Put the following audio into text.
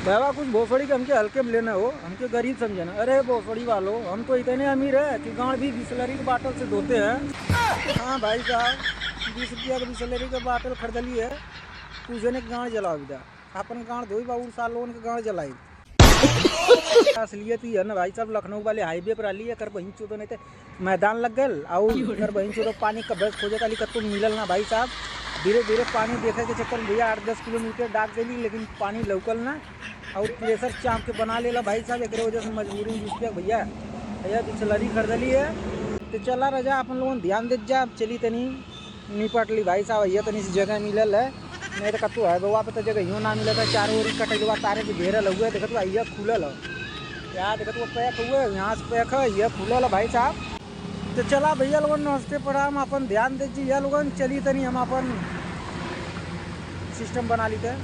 बाबा कुछ भोसड़ी के हमके हल्के में लेना हो, हमके गरीब समझे ना। अरे भोसड़ी वालों, हम तो इतने अमीर है कि गाँव भी बिस्लरी के बाटल से धोते हैं। हाँ भाई साहब, 20 रुपया का बिस्लरी का बाटल खरीद ली है, पूछे ने गाँव जलाओ विदा अपन गाँव धोई बाबू साल लोन के गाँव जलाई। असलियत ही है ना भाई साहब, लखनऊ वाले हाईवे पर आली है कर बहिं चो, नहीं तो मैदान लग गल और कर बहिं चो पानी कब्बस खोजे काली कत्तू मिलल ना भाई साहब। धीरे धीरे पानी देखे के चक्कर में भैया 8-10 किलोमीटर डाक देली, लेकिन पानी लौकल ना और प्रेशर चाँप के बना लेला भाई साहब। एक वजह से मजबूरी में जिस भैया भैया बिस्लरी खरीदली है तो चला रजा अपन लोगों ध्यान दे जा। चली तनी निपट ली भाई साहब, भैया तनी सी जगह मिलल है, नहीं तो कत्तू है बउआ पे तो जगह यूँ ना मिला था। चारों ओर कटेलवा तारे के घेरल हुए, देखत तो भैया खुलल है यार, देखत वो पैक हुए यहाँ से पैक है, ये खुलल है भाई साहब। तो चला भैया लोगन नमस्ते प्रणाम, अपन ध्यान दे जी लोगन। चली तनी हम अपन सिस्टम बना ली थे।